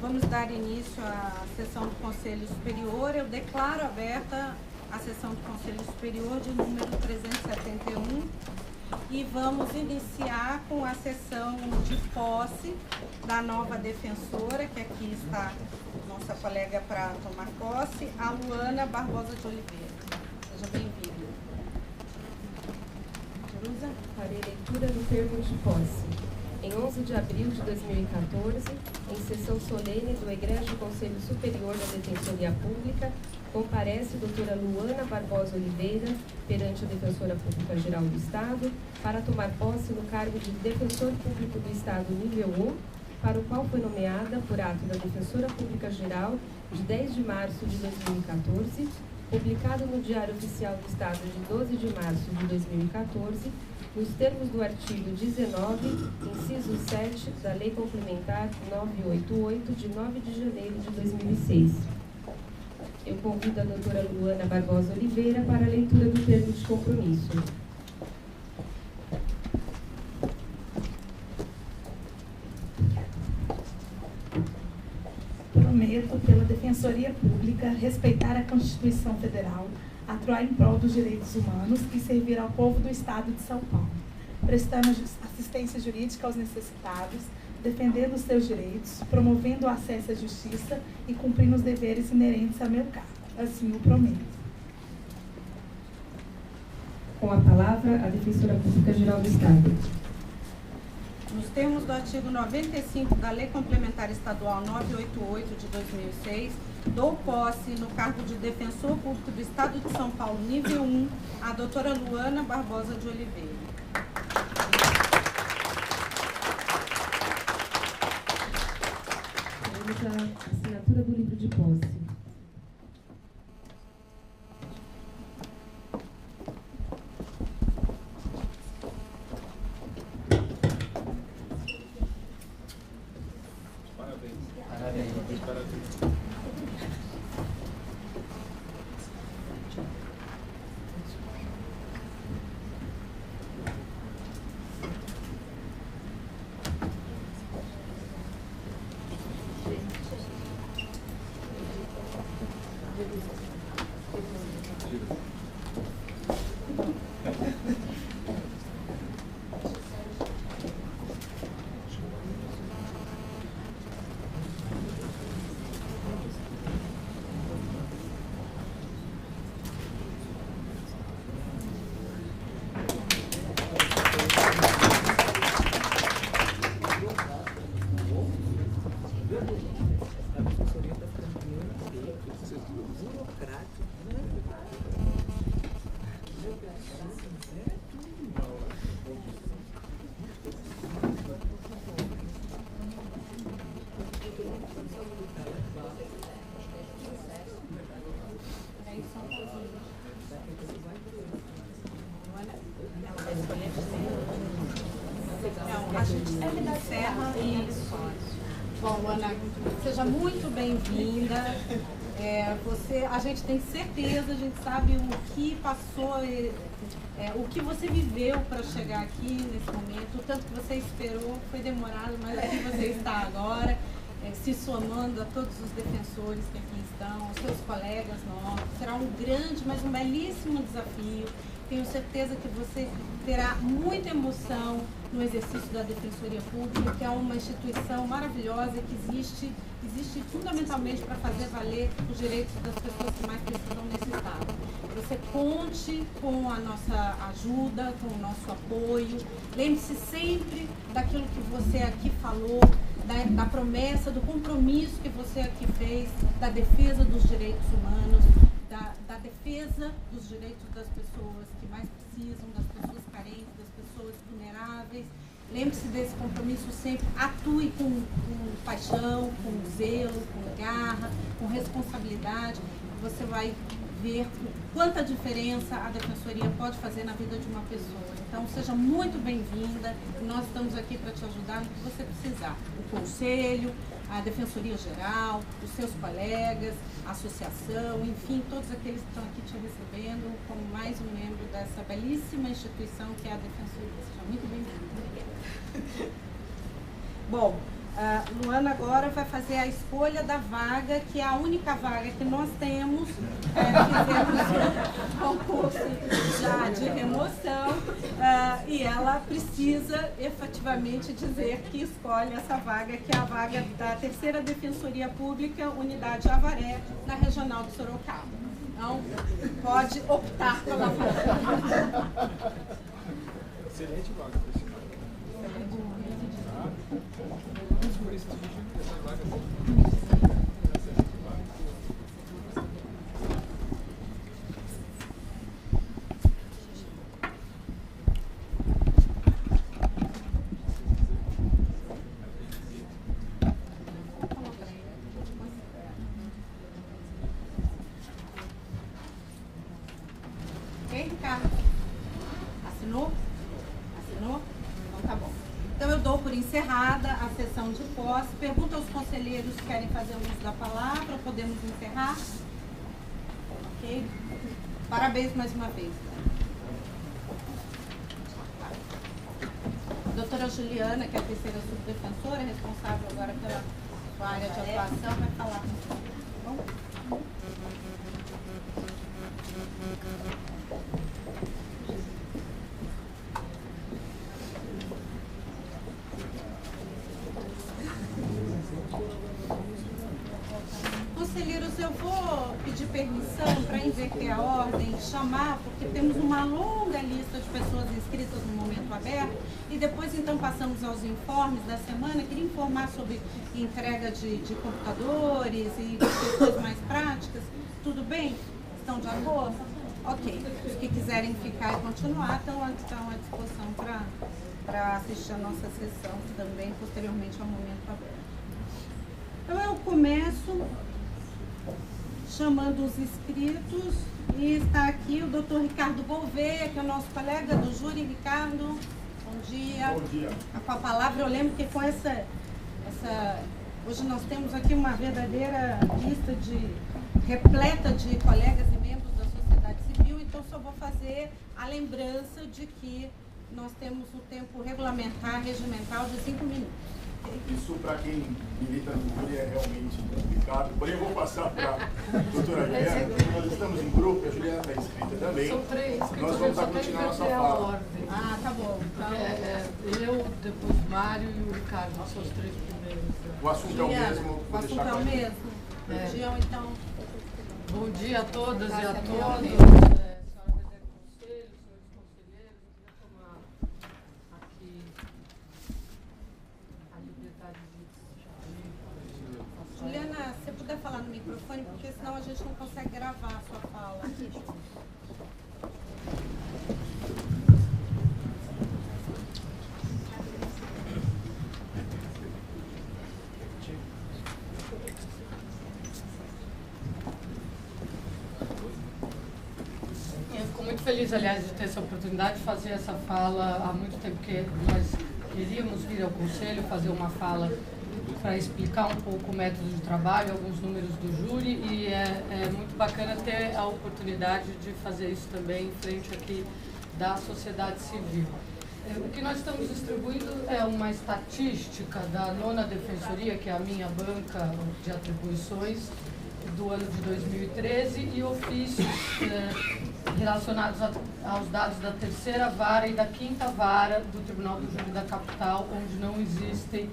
Vamos dar início à sessão do Conselho Superior. Eu declaro aberta a sessão do Conselho Superior de número 371 e vamos iniciar com a sessão de posse da nova defensora, que aqui está nossa colega para tomar posse, a Luana Barbosa de Oliveira. Seja bem-vinda. Jerusa? Farei leitura do termo de posse. Em 11 de abril de 2014, em sessão solene do Egrégio Conselho Superior da Defensoria Pública, comparece a doutora Luana Barbosa Oliveira perante a Defensora Pública Geral do Estado para tomar posse no cargo de Defensor Público do Estado nível 1, para o qual foi nomeada por ato da Defensora Pública Geral de 10 de março de 2014, publicado no Diário Oficial do Estado de 12 de março de 2014, nos termos do artigo 19, inciso 7 da Lei Complementar 988, de 9 de janeiro de 2006. Eu convido a doutora Luana Barbosa Oliveira para a leitura do termo de compromisso. Prometo, pela Defensoria Pública, respeitar a Constituição Federal, atuar em prol dos direitos humanos e servir ao povo do Estado de São Paulo, prestando assistência jurídica aos necessitados, defendendo os seus direitos, promovendo o acesso à justiça e cumprindo os deveres inerentes a meu cargo. Assim o prometo. Com a palavra, a Defensora Pública Geral do Estado. Nos termos do artigo 95 da Lei Complementar Estadual 988 de 2006, dou posse no cargo de Defensor Público do Estado de São Paulo, nível 1, a doutora Luana Barbosa de Oliveira. Temos a assinatura do livro de posse. Bom, Ana, seja muito bem-vinda. A gente tem certeza, a gente sabe o que passou, o que você viveu para chegar aqui nesse momento, o tanto que você esperou, foi demorado, mas aqui você está agora, se somando a todos os defensores que aqui estão, os seus colegas novos. Será um grande, mas um belíssimo desafio. Tenho certeza que você terá muita emoção no exercício da Defensoria Pública, que é uma instituição maravilhosa que existe fundamentalmente para fazer valer os direitos das pessoas que mais precisam nesse Estado. Você conte com a nossa ajuda, com o nosso apoio. Lembre-se sempre daquilo que você aqui falou, da promessa, do compromisso que você aqui fez, da defesa dos direitos humanos, da defesa dos direitos das pessoas que mais precisam, das pessoas carentes, das pessoas vulneráveis. Lembre-se desse compromisso sempre, atue com paixão, com zelo, com garra, com responsabilidade. Você vai ver quanta diferença a Defensoria pode fazer na vida de uma pessoa. Então, seja muito bem-vinda. Nós estamos aqui para te ajudar no que você precisar. O Conselho, a Defensoria Geral, os seus colegas, a associação, enfim, todos aqueles que estão aqui te recebendo como mais um membro dessa belíssima instituição que é a Defensoria. Seja muito bem-vinda. Bom, Luana agora vai fazer a escolha da vaga, que é a única vaga que nós temos. Fizemos um concurso já de remoção e ela precisa efetivamente dizer que escolhe essa vaga, que é a vaga da Terceira Defensoria Pública, Unidade Avaré, na Regional de Sorocaba. Então, pode optar pela vaga. Excelente vaga, por sinal. Por isso, essa vaga Ok, Ricardo? Assinou? Assinou? Então tá bom. Então eu dou por encerrada a sessão de posse. Pergunto aos conselheiros se querem fazer o uso da palavra. Podemos encerrar? Ok? Parabéns mais uma vez. Doutora Juliana, que é a terceira subdefensora, responsável agora pela sua área de atuação, vai falar com você. Tá bom? Conselheiros, eu vou pedir permissão para inverter a ordem, chamar, porque temos uma longa lista de pessoas inscritas no momento aberto, e depois então passamos aos informes da semana. Queria informar sobre entrega de computadores e questões mais práticas. Tudo bem? Estão de acordo? Ok. Os que quiserem ficar e continuar estão à disposição para assistir a nossa sessão também, posteriormente ao momento aberto. Então eu começo chamando os inscritos, e está aqui o doutor Ricardo Gouveia, que é o nosso colega do júri. Ricardo, bom dia. Bom dia. Com a palavra, eu lembro que com hoje nós temos aqui uma verdadeira lista repleta de colegas e membros da sociedade civil, então só vou fazer a lembrança de que nós temos o tempo regulamentar, regimental de 5 minutos. Isso, para quem milita no júri, é realmente complicado. Porém, eu vou passar para a doutora Juliana. Nós estamos em grupo, a Juliana está inscrita também. São 3 inscritos, Nós vamos continuar nossa fala. Ah, tá bom. Então, eu, depois o Mário e o Ricardo, são os 3 primeiros. O assunto é o Juliana, mesmo. o Vou assunto deixar é o com a mesmo. Podiam, então... Bom dia a todas e a Graças a todos. Deus. Senhora presidente do Conselho, senhores conselheiros, eu queria tomar aqui a liberdade de... Juliana, se você puder falar no microfone, porque senão a gente não consegue gravar a sua fala. Eu fico muito feliz, aliás, de ter essa oportunidade de fazer essa fala há muito tempo, que nós queríamos vir ao Conselho fazer uma fala para explicar um pouco o método de trabalho, alguns números do júri, e é muito bacana ter a oportunidade de fazer isso também em frente aqui da sociedade civil. O que nós estamos distribuindo é uma estatística da 9ª Defensoria, que é a minha banca de atribuições, do ano de 2013, e ofícios relacionados aos dados da 3ª Vara e da 5ª Vara do Tribunal do Júri da Capital, onde não existem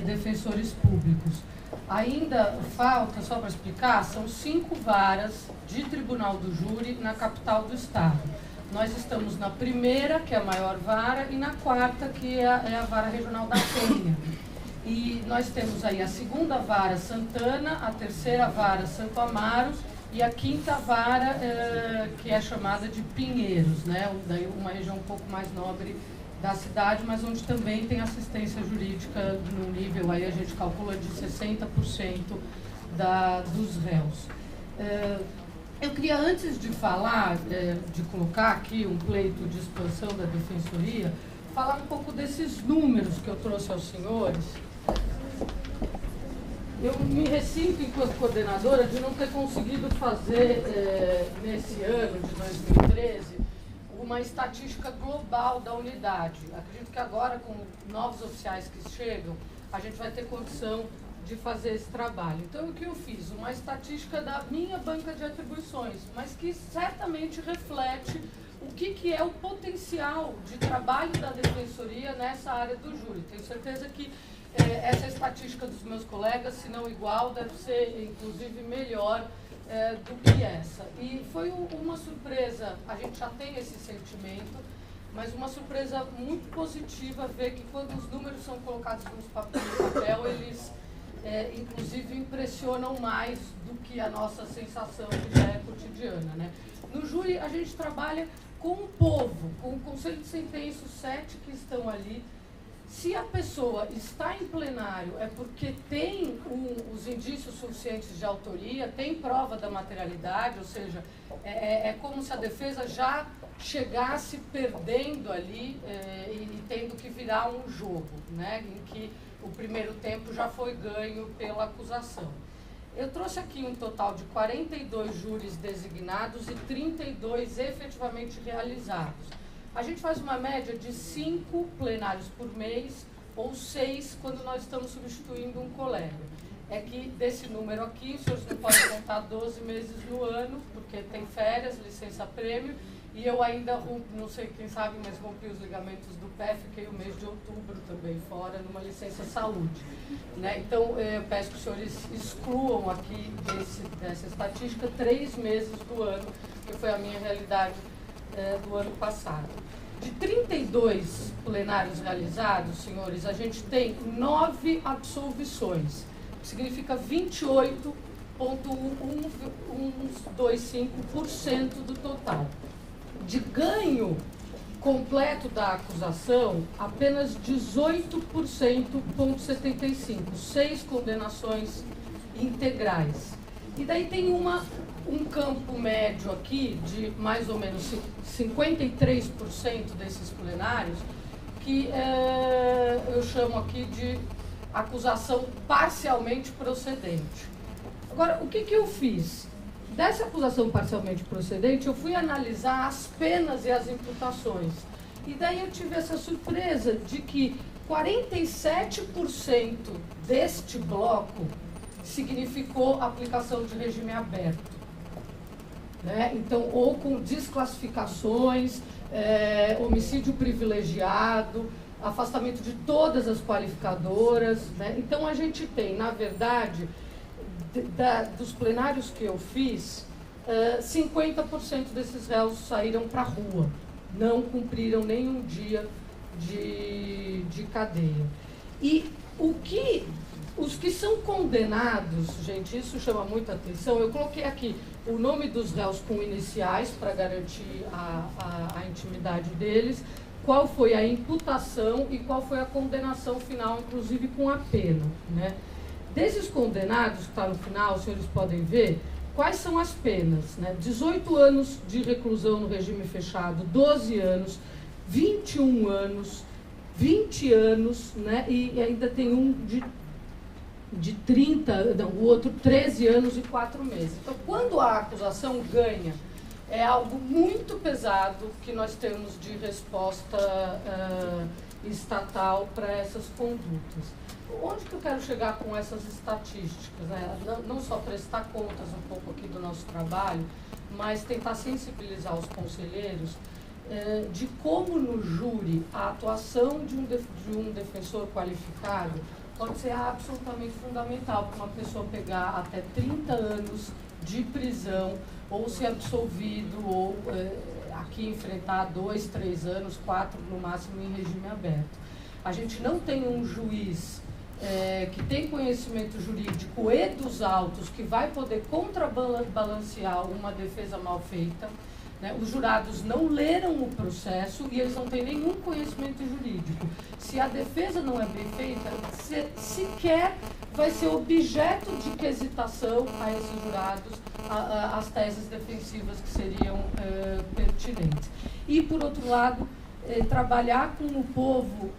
defensores públicos. Ainda falta, só para explicar, são 5 varas de Tribunal do Júri na capital do Estado. Nós estamos na 1ª, que é a maior vara, e na 4ª, que é a Vara Regional da Penha. E nós temos aí a 2ª Vara Santana, a 3ª Vara Santo Amaro e a 5ª Vara, que é chamada de Pinheiros, né? Daí uma região um pouco mais nobre da cidade, mas onde também tem assistência jurídica no nível, aí a gente calcula, de 60% dos réus. Eu queria, antes de falar, de colocar aqui um pleito de expansão da Defensoria, falar um pouco desses números que eu trouxe aos senhores. Eu me ressinto, enquanto coordenadora, de não ter conseguido fazer, nesse ano de 2013, uma estatística global da unidade. Acredito que agora, com novos oficiais que chegam, a gente vai ter condição de fazer esse trabalho. Então, o que eu fiz? Uma estatística da minha banca de atribuições, mas que certamente reflete o que é o potencial de trabalho da Defensoria nessa área do júri. Tenho certeza que essa estatística dos meus colegas, se não igual, deve ser, inclusive, melhor do que essa. E foi uma surpresa, a gente já tem esse sentimento, mas uma surpresa muito positiva ver que quando os números são colocados no papel, eles, inclusive, impressionam mais do que a nossa sensação que já é cotidiana, né? No júri, a gente trabalha com o povo, com o Conselho de Sentença, os 7 que estão ali. Se a pessoa está em plenário é porque tem os indícios suficientes de autoria, tem prova da materialidade, ou seja, é como se a defesa já chegasse perdendo ali e tendo que virar um jogo, né, em que o primeiro tempo já foi ganho pela acusação. Eu trouxe aqui um total de 42 júris designados e 32 efetivamente realizados. A gente faz uma média de 5 plenários por mês ou 6 quando nós estamos substituindo um colega. É que desse número aqui, os senhores não podem contar 12 meses no ano, porque tem férias, licença-prêmio, e eu ainda, não sei quem sabe, mas rompi os ligamentos do pé, fiquei o mês de outubro também fora, numa licença-saúde. Né? Então, eu peço que os senhores excluam aqui dessa estatística 3 meses do ano, que foi a minha realidade do ano passado. De 32 plenários realizados, senhores, a gente tem 9 absolvições, que significa 28,125% do total. De ganho completo da acusação, apenas 18,75%, 6 condenações integrais. E daí tem um campo médio aqui de mais ou menos 53% desses plenários, que eu chamo aqui de acusação parcialmente procedente. Agora, o que eu fiz? Dessa acusação parcialmente procedente, eu fui analisar as penas e as imputações. E daí eu tive essa surpresa de que 47% deste bloco significou aplicação de regime aberto. Né? Então, ou com desclassificações, homicídio privilegiado, afastamento de todas as qualificadoras. Né? Então, a gente tem, na verdade, dos plenários que eu fiz, 50% desses réus saíram para a rua, não cumpriram nenhum dia de cadeia. E os que são condenados, gente, isso chama muita atenção, eu coloquei aqui o nome dos réus com iniciais para garantir a intimidade deles, qual foi a imputação e qual foi a condenação final, inclusive com a pena, né? Desses condenados, que está no final, os senhores podem ver, quais são as penas, né? 18 anos de reclusão no regime fechado, 12 anos, 21 anos, 20 anos, né? E ainda tem um de 30, não, o outro 13 anos e 4 meses. Então, quando a acusação ganha, é algo muito pesado que nós temos de resposta estatal para essas condutas. Onde que eu quero chegar com essas estatísticas? Né? Não só prestar contas um pouco aqui do nosso trabalho, mas tentar sensibilizar os conselheiros de como no júri a atuação de um defensor qualificado pode ser absolutamente fundamental para uma pessoa pegar até 30 anos de prisão ou ser absolvido ou aqui enfrentar 2, 3 anos, 4 no máximo em regime aberto. A gente não tem um juiz que tem conhecimento jurídico e dos autos que vai poder contrabalancear uma defesa mal feita. Né? Os jurados não leram o processo e eles não têm nenhum conhecimento jurídico. Se a defesa não é bem feita, sequer vai ser objeto de quesitação a esses jurados as teses defensivas que seriam pertinentes. E, por outro lado, trabalhar com o povo,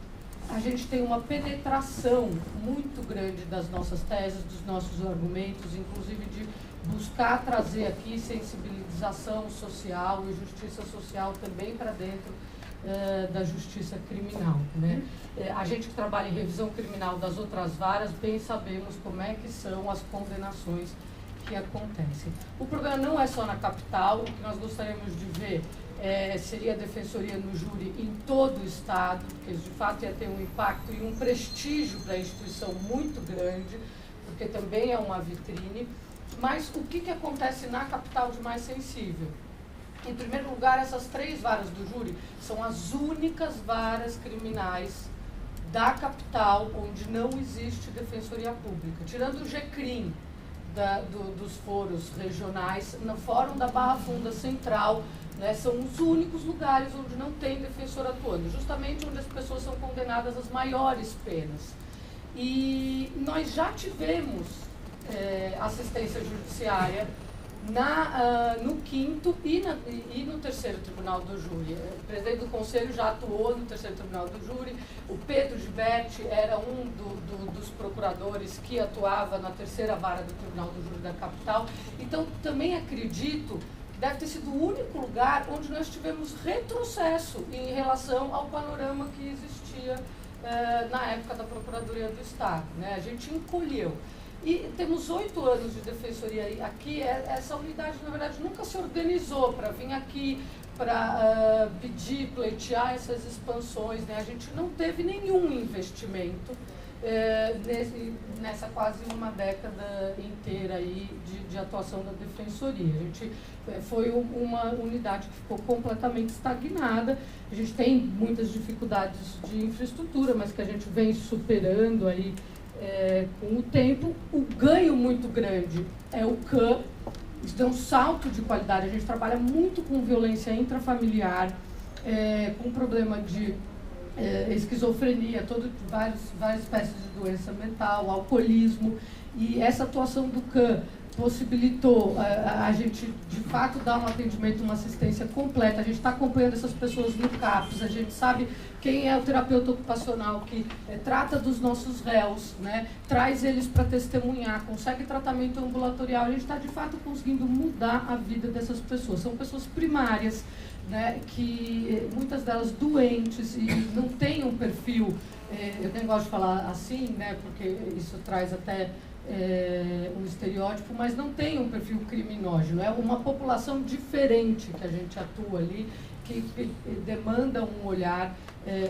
a gente tem uma penetração muito grande das nossas teses, dos nossos argumentos, inclusive de buscar trazer aqui sensibilização social e justiça social também para dentro da justiça criminal, né? A gente que trabalha em revisão criminal das outras varas, bem sabemos como é que são as condenações que acontecem. O problema não é só na capital, o que nós gostaríamos de ver seria a defensoria no júri em todo o estado, porque de fato ia ter um impacto e um prestígio para a instituição muito grande, porque também é uma vitrine. Mas o que acontece na capital de mais sensível? Em primeiro lugar, essas 3 varas do júri são as únicas varas criminais da capital onde não existe defensoria pública. Tirando o GCRIM dos foros regionais, no Fórum da Barra Funda Central, né, são os únicos lugares onde não tem defensor atuando, justamente onde as pessoas são condenadas às maiores penas. E nós já tivemos assistência judiciária no 5º e no 3º Tribunal do Júri. O presidente do Conselho já atuou no 3º Tribunal do Júri, o Pedro Gilberti era um dos procuradores que atuava na 3ª Vara do Tribunal do Júri da capital. Então, também acredito que deve ter sido o único lugar onde nós tivemos retrocesso em relação ao panorama que existia na época da Procuradoria do Estado, né? A gente encolheu. E temos 8 anos de defensoria aqui. Essa unidade, na verdade, nunca se organizou para vir aqui, para pedir, pleitear essas expansões, né? A gente não teve nenhum investimento nessa quase uma década inteira aí de atuação da defensoria. A gente foi uma unidade que ficou completamente estagnada. A gente tem muitas dificuldades de infraestrutura, mas que a gente vem superando aí com o tempo. O ganho muito grande é o CAM, isso deu um salto de qualidade. A gente trabalha muito com violência intrafamiliar, com problema de esquizofrenia, várias espécies de doença mental, alcoolismo, e essa atuação do CAM possibilitou a gente, de fato, dar um atendimento, uma assistência completa. A gente está acompanhando essas pessoas no CAPS, a gente sabe quem é o terapeuta ocupacional que trata dos nossos réus, né? Traz eles para testemunhar, consegue tratamento ambulatorial. A gente está, de fato, conseguindo mudar a vida dessas pessoas. São pessoas primárias, né, que muitas delas doentes e não têm um perfil, eu nem gosto de falar assim, né, porque isso traz até um estereótipo, mas não tem um perfil criminógeno. É uma população diferente que a gente atua ali, que demanda um olhar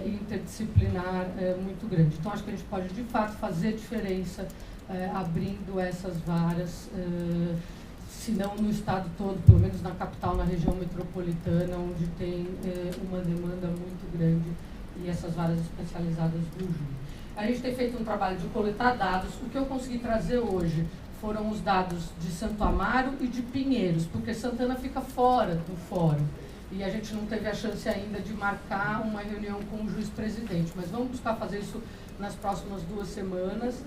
interdisciplinar muito grande. Então, acho que a gente pode, de fato, fazer diferença abrindo essas varas, se não no estado todo, pelo menos na capital, na região metropolitana, onde tem uma demanda muito grande, e essas varas especializadas do júri. A gente tem feito um trabalho de coletar dados. O que eu consegui trazer hoje foram os dados de Santo Amaro e de Pinheiros, porque Santana fica fora do fórum. E a gente não teve a chance ainda de marcar uma reunião com o juiz-presidente. Mas vamos buscar fazer isso nas próximas 2 semanas.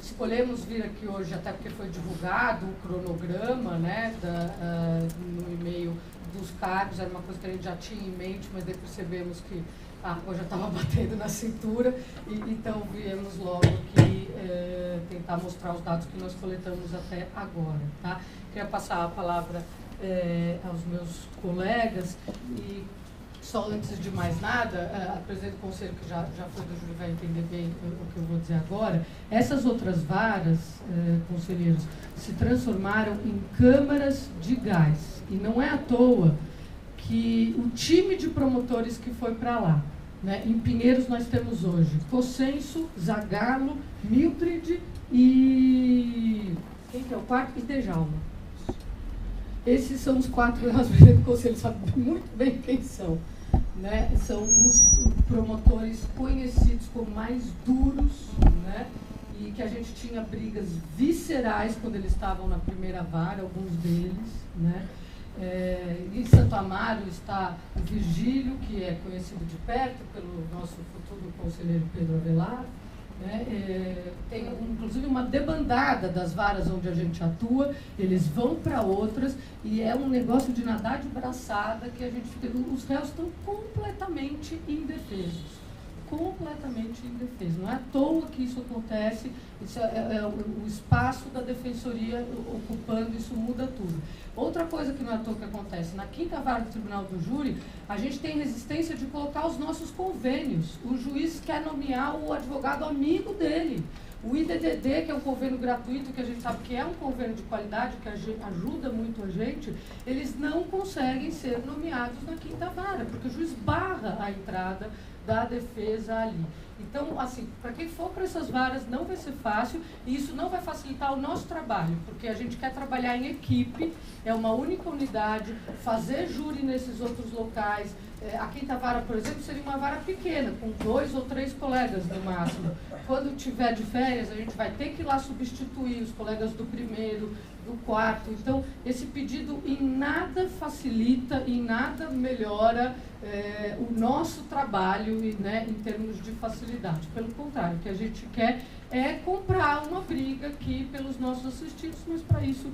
Escolhemos vir aqui hoje, até porque foi divulgado o cronograma, né, no e-mail dos cargos. Era uma coisa que a gente já tinha em mente, mas daí percebemos que a água já estava batendo na cintura, e então viemos logo aqui tentar mostrar os dados que nós coletamos até agora. Tá? Queria passar a palavra aos meus colegas, e só antes de mais nada, a presidente do Conselho, que já foi do júri, vai entender bem o que eu vou dizer agora. Essas outras varas, conselheiros, se transformaram em câmaras de gás, e não é à toa que o time de promotores que foi para lá, né? Em Pinheiros nós temos hoje Cossenso, Zagallo, Mildred e... quem que é o quarto? E Dejalma. Esses são os 4, nós presidente do Conselho sabe muito bem quem são, né? São os promotores conhecidos como mais duros, né? E que a gente tinha brigas viscerais quando eles estavam na primeira vara, alguns deles, né? Em Santo Amaro está o Virgílio, que é conhecido de perto pelo nosso futuro conselheiro Pedro Avelar, né? Tem inclusive uma debandada das varas onde a gente atua, eles vão para outras, e é um negócio de nadar de braçada, que a gente fica, os réus estão completamente indefesos, completamente indefeso. Não é à toa que isso acontece, isso é o espaço da defensoria ocupando, isso muda tudo. Outra coisa que não é à toa que acontece, na 5ª Vara do Tribunal do Júri, a gente tem resistência de colocar os nossos convênios. O juiz quer nomear o advogado amigo dele. O IDDD, que é um convênio gratuito, que a gente sabe que é um convênio de qualidade, que ajuda muito a gente, eles não conseguem ser nomeados na 5ª Vara, porque o juiz barra a entrada da defesa ali. Então, assim, para quem for para essas varas não vai ser fácil e isso não vai facilitar o nosso trabalho, porque a gente quer trabalhar em equipe, é uma única unidade, fazer júri nesses outros locais. A 5ª Vara, por exemplo, seria uma vara pequena, com 2 ou 3 colegas no máximo. Quando tiver de férias, a gente vai ter que ir lá substituir os colegas do 1º, do 4º. Então, esse pedido em nada facilita, em nada melhora o nosso trabalho, né, em termos de facilidade. Pelo contrário, o que a gente quer é comprar uma briga aqui pelos nossos assistidos, mas para isso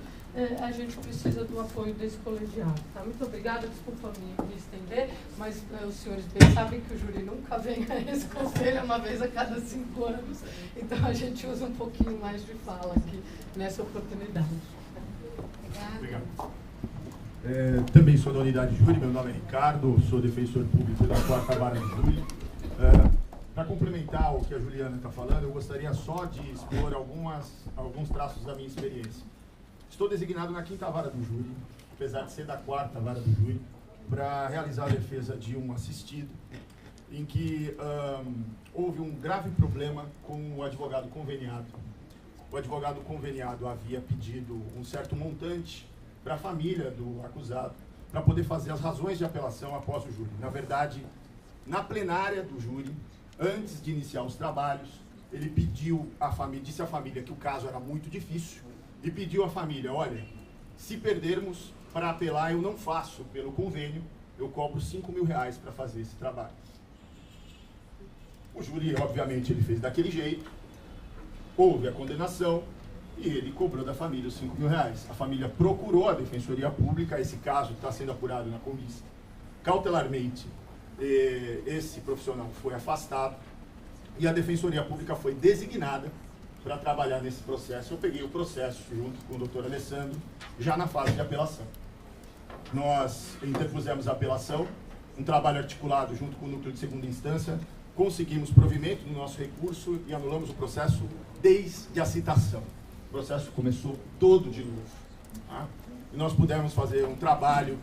a gente precisa do apoio desse colegiado. Tá? Muito obrigada, desculpa me estender, mas os senhores bem sabem que o júri nunca vem a esse conselho, uma vez a cada 5 anos, então a gente usa um pouquinho mais de fala aqui nessa oportunidade. Obrigada. Também sou da unidade de júri, meu nome é Ricardo, sou defensor público da 4ª Vara do Júri. Para complementar o que a Juliana está falando, eu gostaria só de expor alguns traços da minha experiência. Estou designado na 5ª Vara do Júri, apesar de ser da 4ª Vara do Júri, para realizar a defesa de um assistido, em que houve um grave problema com o advogado conveniado. O advogado conveniado havia pedido um certo montante para a família do acusado, para poder fazer as razões de apelação após o júri. Na verdade, na plenária do júri, antes de iniciar os trabalhos, ele pediu à família, disse à família que o caso era muito difícil, e pediu à família, olha, se perdermos para apelar, eu não faço pelo convênio, eu cobro R$5.000 para fazer esse trabalho. O júri, obviamente, ele fez daquele jeito, houve a condenação e ele cobrou da família os R$5.000. A família procurou a Defensoria Pública, esse caso está sendo apurado na comissão. Cautelarmente, esse profissional foi afastado e a Defensoria Pública foi designada para trabalhar nesse processo. Eu peguei o processo junto com o doutor Alessandro, já na fase de apelação. Nós interpusemos a apelação, um trabalho articulado junto com o núcleo de 2ª instância, conseguimos provimento no nosso recurso e anulamos o processo desde a citação. O processo começou todo de novo. Tá? E nós pudemos fazer um trabalho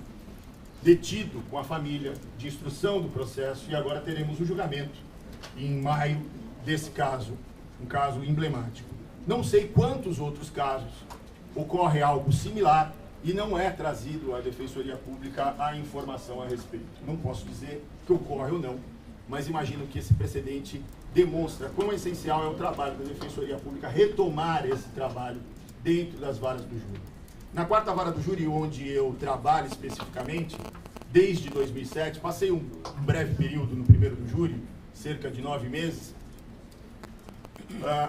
detido com a família, de instrução do processo, e agora teremos o julgamento em maio desse caso, um caso emblemático. Não sei quantos outros casos ocorre algo similar e não é trazido à Defensoria Pública a informação a respeito. Não posso dizer que ocorre ou não, mas imagino que esse precedente demonstra quão essencial é o trabalho da Defensoria Pública retomar esse trabalho dentro das varas do júri. Na 4ª Vara do Júri, onde eu trabalho especificamente, desde 2007, passei um breve período no 1º do júri, cerca de 9 meses.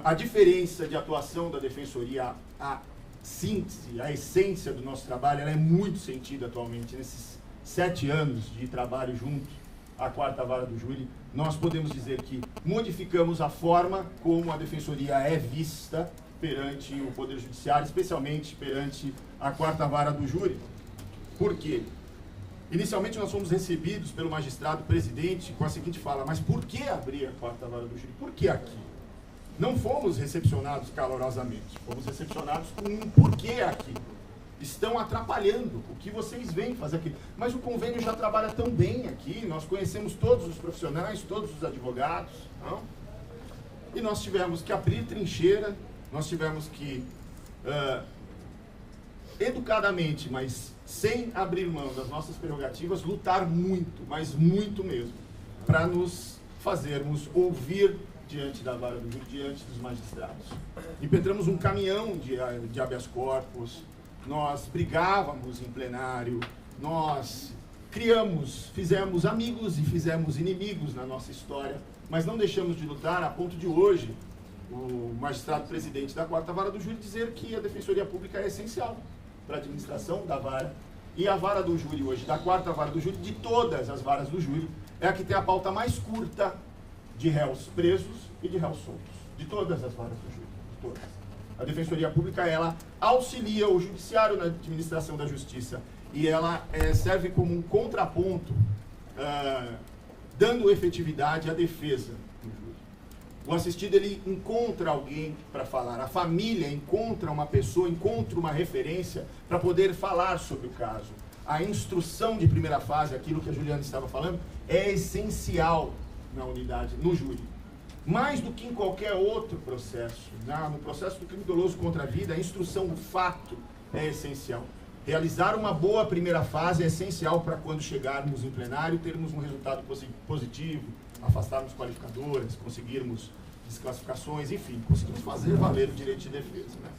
A diferença de atuação da Defensoria, a síntese, a essência do nosso trabalho, ela é muito sentida atualmente. Nesses 7 anos de trabalho junto à 4ª Vara do Júri, nós podemos dizer que modificamos a forma como a Defensoria é vista perante o Poder Judiciário, especialmente perante a 4ª Vara do Júri. Por quê? Inicialmente nós fomos recebidos pelo magistrado presidente com a seguinte fala: mas por que abrir a 4ª Vara do Júri? Por que aqui? Não fomos recepcionados calorosamente, fomos recepcionados com um porquê aqui. Estão atrapalhando o que vocês vêm fazer aqui. Mas o convênio já trabalha tão bem aqui, nós conhecemos todos os profissionais, todos os advogados, não? E nós tivemos que abrir trincheira, nós tivemos que, educadamente, mas sem abrir mão das nossas prerrogativas, lutar muito, mas muito mesmo, para nos fazermos ouvir diante da vara do júri, diante dos magistrados. Impetramos um caminhão de habeas corpus, nós brigávamos em plenário, nós fizemos amigos e fizemos inimigos na nossa história, mas não deixamos de lutar a ponto de hoje o magistrado presidente da 4ª Vara do Júri dizer que a Defensoria Pública é essencial para a administração da vara, e a vara do júri hoje, da 4ª Vara do Júri, de todas as varas do júri, é a que tem a pauta mais curta de réus presos e de réus soltos, de todas as varas do júri, de todas. A Defensoria Pública, ela auxilia o judiciário na administração da justiça e ela serve como um contraponto, dando efetividade à defesa do júri. O assistido, ele encontra alguém para falar, a família encontra uma pessoa, encontra uma referência para poder falar sobre o caso. A instrução de primeira fase, aquilo que a Juliana estava falando, é essencial na unidade, no júri. Mais do que em qualquer outro processo, no processo do crime doloso contra a vida, a instrução do fato é essencial. Realizar uma boa primeira fase é essencial para quando chegarmos em plenário, termos um resultado positivo, afastarmos qualificadoras, conseguirmos desclassificações, enfim, conseguirmos fazer valer o direito de defesa. Né?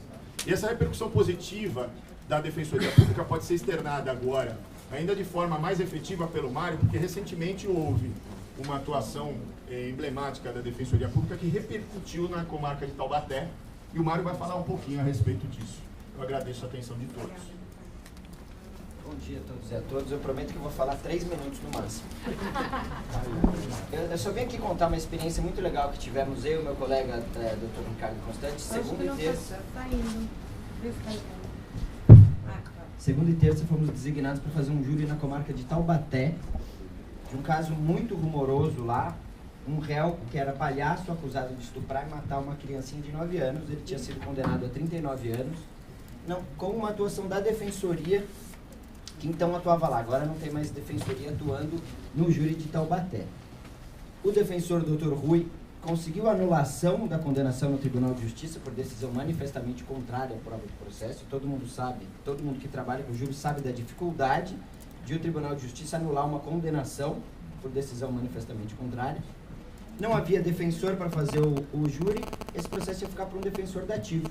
E essa repercussão positiva da Defensoria Pública pode ser externada agora, ainda de forma mais efetiva pelo Mário, porque recentemente houve uma atuação emblemática da Defensoria Pública que repercutiu na comarca de Taubaté, e o Mário vai falar um pouquinho a respeito disso. Eu agradeço a atenção de todos. Bom dia a todos e a todas. Eu prometo que eu vou falar 3 minutos no máximo. Eu só vim aqui contar uma experiência muito legal que tivemos eu e meu colega, Dr. Ricardo Constante, segunda e terça fomos designados para fazer um júri na comarca de Taubaté, de um caso muito rumoroso lá, um réu que era palhaço acusado de estuprar e matar uma criancinha de 9 anos, ele tinha sido condenado a 39 anos, com uma atuação da Defensoria, que então atuava lá, agora não tem mais Defensoria atuando no júri de Taubaté. O defensor, Dr. Rui, conseguiu a anulação da condenação no Tribunal de Justiça por decisão manifestamente contrária à prova do processo. Todo mundo sabe, todo mundo que trabalha com o júri sabe da dificuldade de o Tribunal de Justiça anular uma condenação por decisão manifestamente contrária. Não havia defensor para fazer o júri, esse processo ia ficar para um defensor dativo.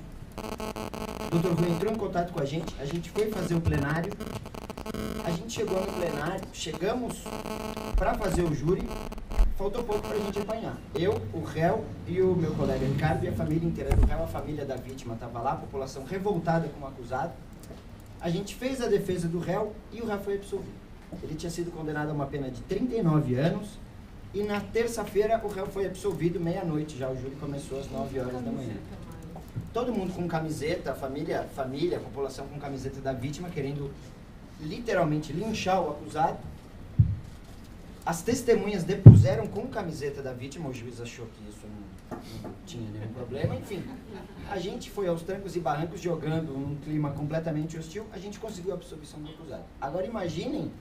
O Dr. Rui entrou em contato com a gente foi fazer o plenário, a gente chegou no plenário, chegamos para fazer o júri, faltou pouco para a gente apanhar. Eu, o réu e o meu colega Ricardo e a família inteira do réu, a família da vítima estava lá, a população revoltada com o acusado. A gente fez a defesa do réu e o réu foi absolvido. Ele tinha sido condenado a uma pena de 39 anos e na terça-feira o réu foi absolvido, meia-noite já, o júri começou às 9 horas da manhã. Todo mundo com camiseta, a família, a população com camiseta da vítima, querendo literalmente linchar o acusado. As testemunhas depuseram com camiseta da vítima, o juiz achou que isso não tinha nenhum problema, enfim. A gente foi aos trancos e barrancos jogando num clima completamente hostil, a gente conseguiu a absolvição do acusado. Agora imaginem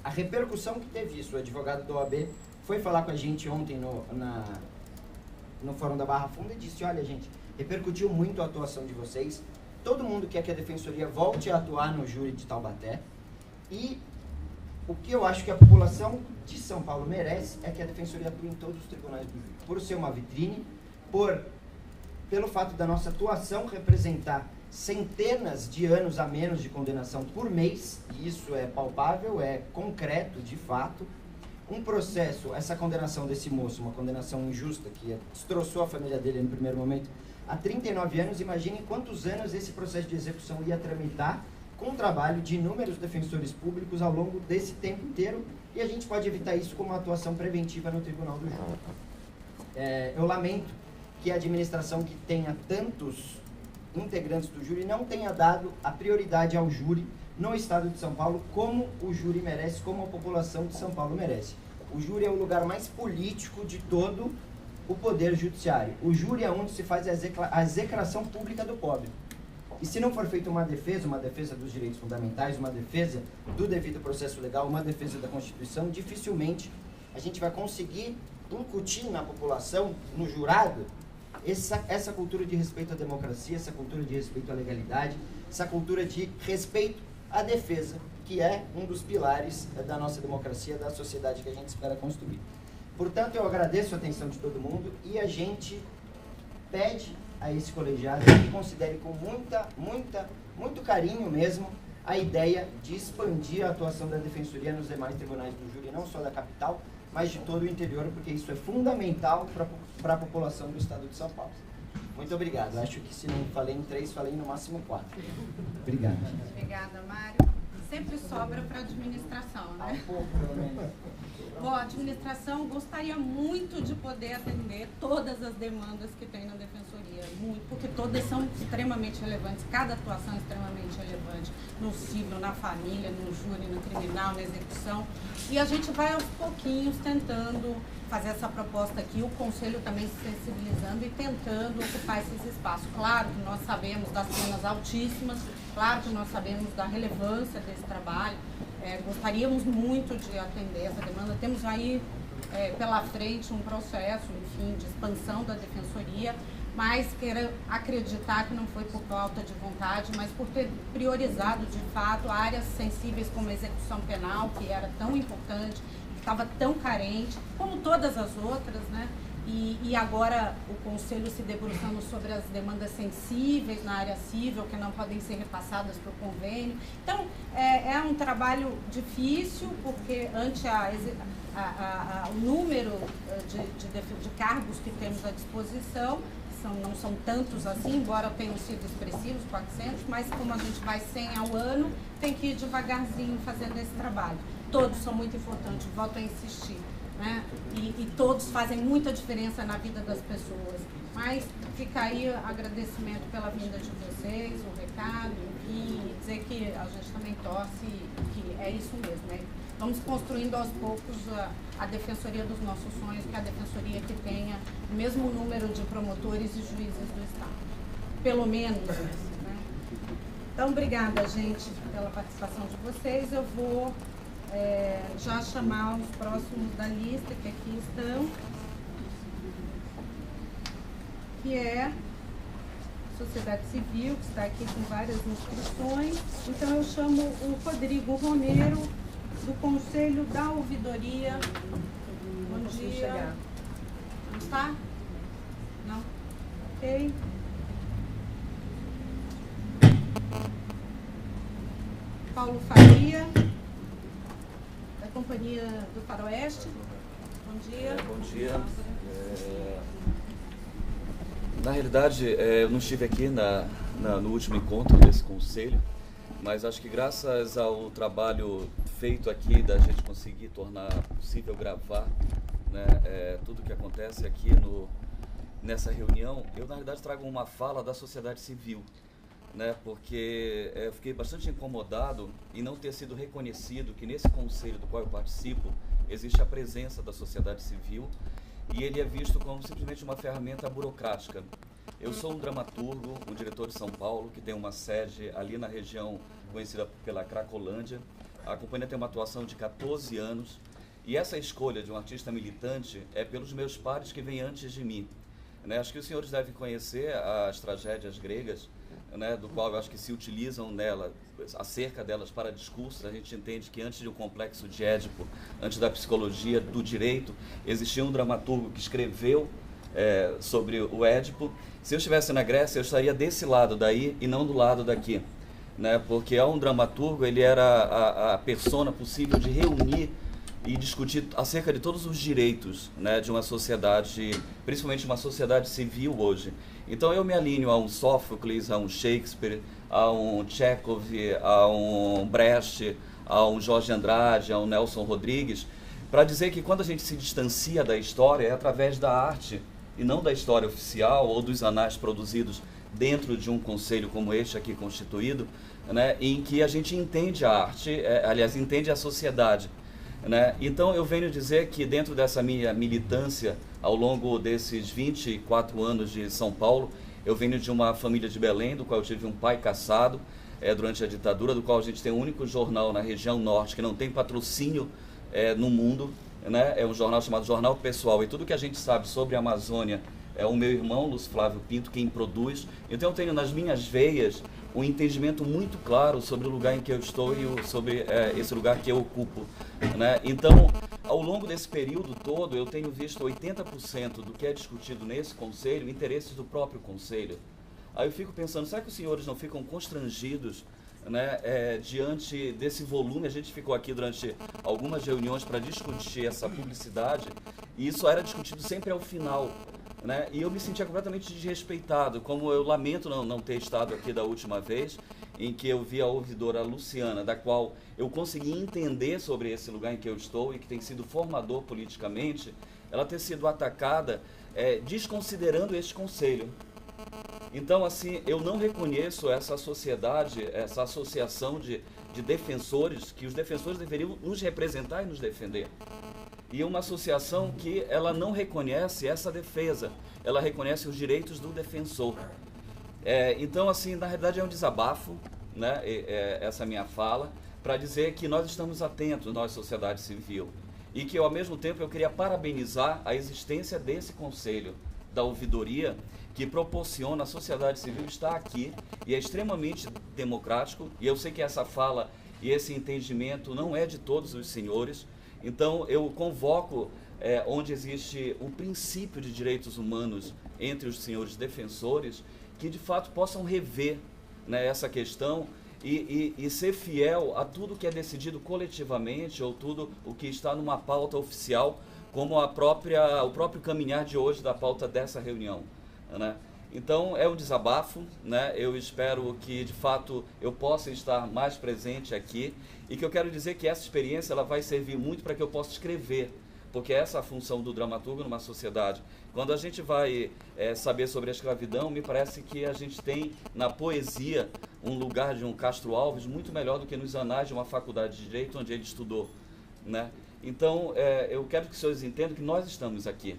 a repercussão que teve isso. O advogado da OAB foi falar com a gente ontem no Fórum da Barra Funda e disse, olha gente, repercutiu muito a atuação de vocês, todo mundo quer que a Defensoria volte a atuar no júri de Taubaté e o que eu acho que a população de São Paulo merece é que a Defensoria atue em todos os tribunais do júri, por ser uma vitrine, pelo fato da nossa atuação representar centenas de anos a menos de condenação por mês, e isso é palpável, é concreto, de fato. Um processo, essa condenação desse moço, uma condenação injusta, que destroçou a família dele no primeiro momento, há 39 anos, imaginem quantos anos esse processo de execução ia tramitar, com o trabalho de inúmeros defensores públicos ao longo desse tempo inteiro, e a gente pode evitar isso com uma atuação preventiva no Tribunal do Júri. Eu lamento que a administração que tenha tantos integrantes do júri não tenha dado a prioridade ao júri no estado de São Paulo, como o júri merece, como a população de São Paulo merece. O júri é o lugar mais político de todo o poder judiciário. O júri é onde se faz a execração pública do pobre. E se não for feita uma defesa dos direitos fundamentais, uma defesa do devido processo legal, uma defesa da Constituição, dificilmente a gente vai conseguir incutir na população, no jurado, essa cultura de respeito à democracia, essa cultura de respeito à legalidade, essa cultura de respeito à defesa, que é um dos pilares da nossa democracia, da sociedade que a gente espera construir. Portanto, eu agradeço a atenção de todo mundo e a gente pede a esse colegiado que considere com muito carinho mesmo a ideia de expandir a atuação da Defensoria nos demais tribunais do júri, não só da capital, mas de todo o interior, porque isso é fundamental para a população do estado de São Paulo. Muito obrigado. Acho que se não falei em 3, falei no máximo 4. Obrigado. Obrigada, Mário. sempre sobra para a administração, né? Um pouco, pelo menos. Bom, a administração gostaria muito de poder atender todas as demandas que tem na Defensoria, muito, porque todas são extremamente relevantes, cada atuação é extremamente relevante, no civil, na família, no júri, no criminal, na execução, e a gente vai aos pouquinhos tentando fazer essa proposta aqui, o Conselho também se sensibilizando e tentando ocupar esses espaços. Claro que nós sabemos das penas altíssimas, claro que nós sabemos da relevância desse trabalho, gostaríamos muito de atender essa demanda. Temos aí pela frente um processo, enfim, de expansão da Defensoria, mas quero acreditar que não foi por falta de vontade, mas por ter priorizado, de fato, áreas sensíveis como a execução penal, que era tão importante, estava tão carente, como todas as outras, né? E agora o Conselho se debruçando sobre as demandas sensíveis na área civil, que não podem ser repassadas para o convênio. Então, é um trabalho difícil, porque ante o número de cargos que temos à disposição, não são tantos assim, embora tenham sido expressivos, 400, mas como a gente vai 100 ao ano, tem que ir devagarzinho fazendo esse trabalho. Todos são muito importantes, volto a insistir, né? E todos fazem muita diferença na vida das pessoas. Mas fica aí o agradecimento pela vinda de vocês, o recado, e dizer que a gente também torce que é isso mesmo, né? Vamos construindo aos poucos a Defensoria dos nossos sonhos, que é a Defensoria que tenha o mesmo número de promotores e juízes do Estado. Pelo menos, né? Então, obrigada, gente, pela participação de vocês. Eu vou já chamar os próximos da lista, que aqui estão, que é a Sociedade Civil, que está aqui com várias inscrições. Então, eu chamo o Rodrigo Romero, do Conselho da Ouvidoria. Bom dia. Não está? Não? Ok. Paulo Faria, da Companhia do Faroeste. Bom dia. Bom dia. Na realidade, eu não estive aqui no último encontro desse conselho, mas acho que graças ao trabalho feito aqui da gente conseguir tornar possível gravar, né, tudo que acontece aqui nessa reunião, eu na realidade trago uma fala da sociedade civil, né, porque eu fiquei bastante incomodado em não ter sido reconhecido que nesse conselho do qual eu participo existe a presença da sociedade civil e ele é visto como simplesmente uma ferramenta burocrática. Eu sou um dramaturgo, um diretor de São Paulo, que tem uma sede ali na região conhecida pela Cracolândia. A companhia tem uma atuação de 14 anos e essa escolha de um artista militante é pelos meus pares que vêm antes de mim, né? Acho que os senhores devem conhecer as tragédias gregas, né, do qual eu acho que se utilizam acerca delas para discursos. A gente entende que antes de um complexo de Édipo, antes da psicologia do direito, existia um dramaturgo que escreveu sobre o Édipo. Se eu estivesse na Grécia, eu estaria desse lado daí e não do lado daqui, né, porque um dramaturgo, ele era a persona possível de reunir e discutir acerca de todos os direitos, né, de uma sociedade, principalmente uma sociedade civil hoje. Então eu me alinho a um Sófocles, a um Shakespeare, a um Chekhov, a um Brecht, a um Jorge Andrade, a um Nelson Rodrigues, para dizer que quando a gente se distancia da história é através da arte e não da história oficial ou dos anais produzidos dentro de um conselho como este aqui constituído, né, em que a gente entende a arte, aliás, entende a sociedade, né? Então eu venho dizer que dentro dessa minha militância ao longo desses 24 anos de São Paulo, eu venho de uma família de Belém, do qual eu tive um pai caçado durante a ditadura, do qual a gente tem o único jornal na região norte que não tem patrocínio no mundo, né? É um jornal chamado Jornal Pessoal, e tudo que a gente sabe sobre a Amazônia é o meu irmão, Lúcio Flávio Pinto, quem produz. Então eu tenho nas minhas veias um entendimento muito claro sobre o lugar em que eu estou e sobre esse lugar que eu ocupo, né? Então, ao longo desse período todo, eu tenho visto 80% do que é discutido nesse conselho, interesses do próprio conselho. Aí eu fico pensando, será que os senhores não ficam constrangidos, né, diante desse volume? A gente ficou aqui durante algumas reuniões para discutir essa publicidade, e isso era discutido sempre ao final, né? E eu me sentia completamente desrespeitado, como eu lamento não ter estado aqui da última vez, em que eu vi a ouvidora Luciana, da qual eu consegui entender sobre esse lugar em que eu estou e que tem sido formador politicamente, ela ter sido atacada desconsiderando este conselho. Então, assim, eu não reconheço essa sociedade, essa associação de defensores, que os defensores deveriam nos representar e nos defender. E uma associação que ela não reconhece essa defesa, ela reconhece os direitos do defensor. Então, assim, na realidade é um desabafo, né, essa minha fala, para dizer que nós estamos atentos, nós, sociedade civil, e que, ao mesmo tempo, eu queria parabenizar a existência desse conselho da ouvidoria, que proporciona a sociedade civil estar aqui, e é extremamente democrático, e eu sei que essa fala e esse entendimento não é de todos os senhores. Então, eu convoco, onde existe o princípio de direitos humanos entre os senhores defensores, que de fato possam rever, né, essa questão e ser fiel a tudo que é decidido coletivamente ou tudo o que está numa pauta oficial, como o próprio caminhar de hoje da pauta dessa reunião, né? Então, é um desabafo, né? Eu espero que, de fato, eu possa estar mais presente aqui e que eu quero dizer que essa experiência ela vai servir muito para que eu possa escrever, porque essa é a função do dramaturgo numa sociedade. Quando a gente vai saber sobre a escravidão, me parece que a gente tem na poesia um lugar de um Castro Alves muito melhor do que nos anais de uma faculdade de Direito onde ele estudou, né? Então, eu quero que os senhores entendam que nós estamos aqui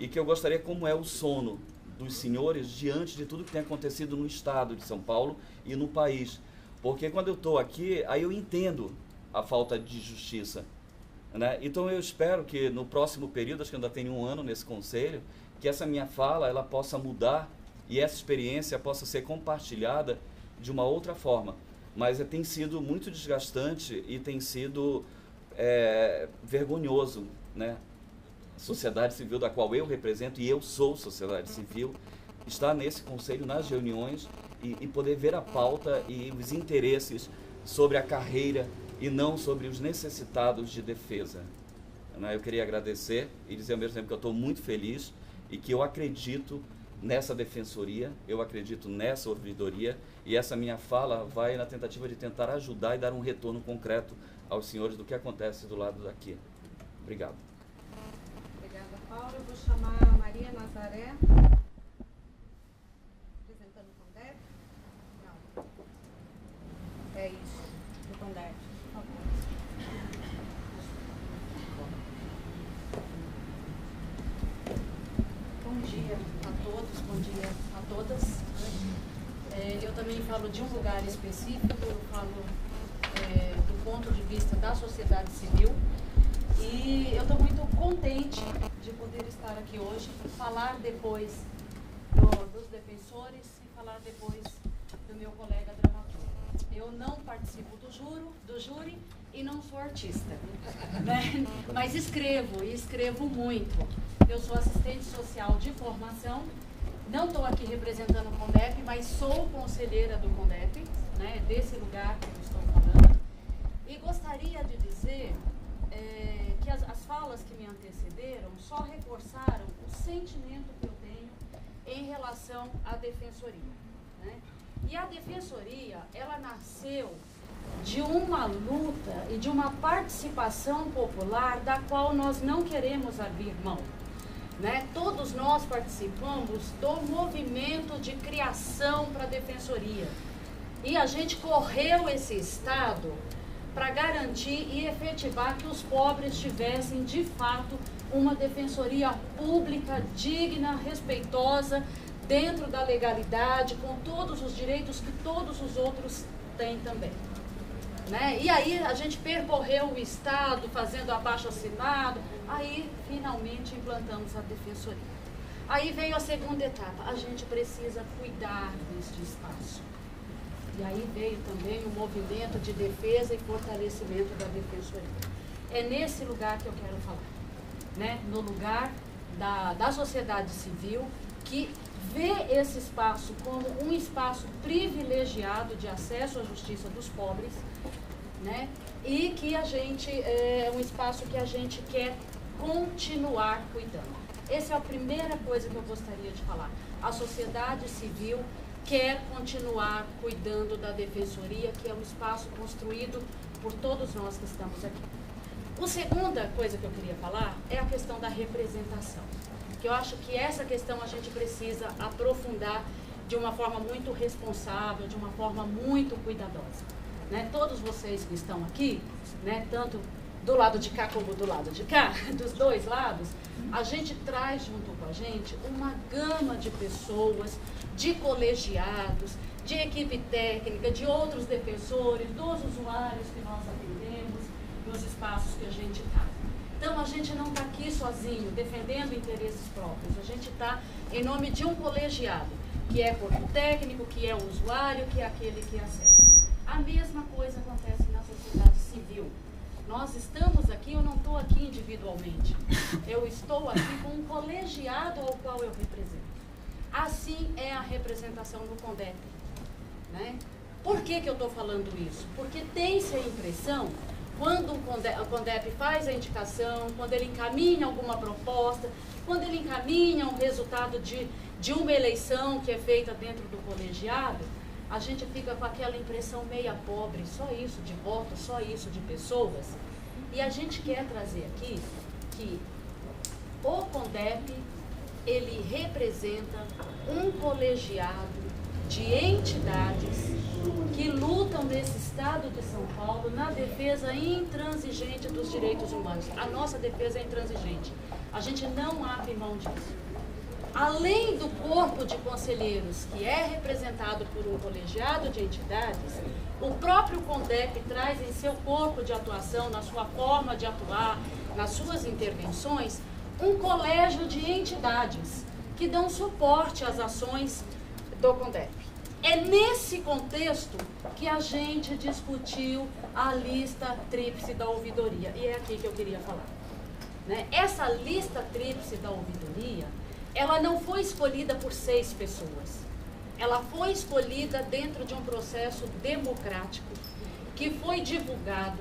e que eu gostaria como é o sono dos senhores diante de tudo que tem acontecido no estado de São Paulo e no país. Porque quando eu estou aqui, aí eu entendo a falta de justiça, né? Então eu espero que no próximo período, acho que ainda tenho 1 ano nesse conselho, que essa minha fala ela possa mudar e essa experiência possa ser compartilhada de uma outra forma. Mas tem sido muito desgastante e tem sido vergonhoso, né? A sociedade civil da qual eu represento, e eu sou sociedade civil, está nesse conselho, nas reuniões, e poder ver a pauta e os interesses sobre a carreira e não sobre os necessitados de defesa. Eu queria agradecer e dizer ao mesmo tempo que eu estou muito feliz e que eu acredito nessa defensoria, eu acredito nessa ouvidoria, e essa minha fala vai na tentativa de tentar ajudar e dar um retorno concreto aos senhores do que acontece do lado daqui. Obrigado. Paula, eu vou chamar a Maria Nazaré, representando o CONDEP. Não. É isso, do CONDEP, por favor. Bom dia a todos, bom dia a todas. Eu também falo de um lugar específico, eu falo do ponto de vista da sociedade civil. E eu estou muito contente de poder estar aqui hoje, falar depois dos defensores e falar depois do meu colega dramaturgo. Eu não participo do júri e não sou artista, né? Mas escrevo, e escrevo muito. Eu sou assistente social de formação, não estou aqui representando o CONDEP, mas sou conselheira do CONDEP, né? Desse lugar que eu estou falando. E gostaria de dizer que as falas que me antecederam só reforçaram o sentimento que eu tenho em relação à defensoria, né? E a defensoria, ela nasceu de uma luta e de uma participação popular da qual nós não queremos abrir mão, né? Todos nós participamos do movimento de criação para a defensoria e a gente correu esse estado para garantir e efetivar que os pobres tivessem, de fato, uma defensoria pública, digna, respeitosa, dentro da legalidade, com todos os direitos que todos os outros têm também, né? E aí a gente percorreu o Estado, fazendo abaixo-assinado, aí finalmente implantamos a defensoria. Aí veio a segunda etapa, a gente precisa cuidar deste espaço. E aí veio também o movimento de defesa e fortalecimento da defensoria. É nesse lugar que eu quero falar, né? No lugar da sociedade civil, que vê esse espaço como um espaço privilegiado de acesso à justiça dos pobres, né? E que a gente, é um espaço que a gente quer continuar cuidando. Essa é a primeira coisa que eu gostaria de falar. A sociedade civil quer continuar cuidando da defensoria, que é um espaço construído por todos nós que estamos aqui. A segunda coisa que eu queria falar é a questão da representação, que eu acho que essa questão a gente precisa aprofundar de uma forma muito responsável, de uma forma muito cuidadosa. Né? Todos vocês que estão aqui, né, tanto do lado de cá como do lado de cá, dos dois lados, a gente traz junto com a gente uma gama de pessoas, de colegiados, de equipe técnica, de outros defensores, dos usuários que nós atendemos, nos espaços que a gente está. Então, a gente não está aqui sozinho, defendendo interesses próprios. A gente está em nome de um colegiado, que é corpo técnico, que é o usuário, que é aquele que acessa. A mesma coisa acontece na sociedade civil. Nós estamos aqui, eu não estou aqui individualmente. Eu estou aqui com um colegiado ao qual eu represento. Assim é a representação no CONDEP. Né? Por que eu estou falando isso? Porque tem-se a impressão, quando o CONDEP faz a indicação, quando ele encaminha alguma proposta, quando ele encaminha um resultado de uma eleição que é feita dentro do colegiado, a gente fica com aquela impressão meia pobre, só isso de votos, só isso de pessoas. E a gente quer trazer aqui que o CONDEP, ele representa um colegiado de entidades que lutam nesse estado de São Paulo na defesa intransigente dos direitos humanos. A nossa defesa é intransigente. A gente não abre mão disso. Além do corpo de conselheiros, que é representado por um colegiado de entidades, o próprio CONDEP traz em seu corpo de atuação, na sua forma de atuar, nas suas intervenções, um colégio de entidades que dão suporte às ações do CONDEP. É nesse contexto que a gente discutiu a lista tríplice da ouvidoria, e é aqui que eu queria falar. Né? Essa lista tríplice da ouvidoria, ela não foi escolhida por 6 pessoas. Ela foi escolhida dentro de um processo democrático, que foi divulgado,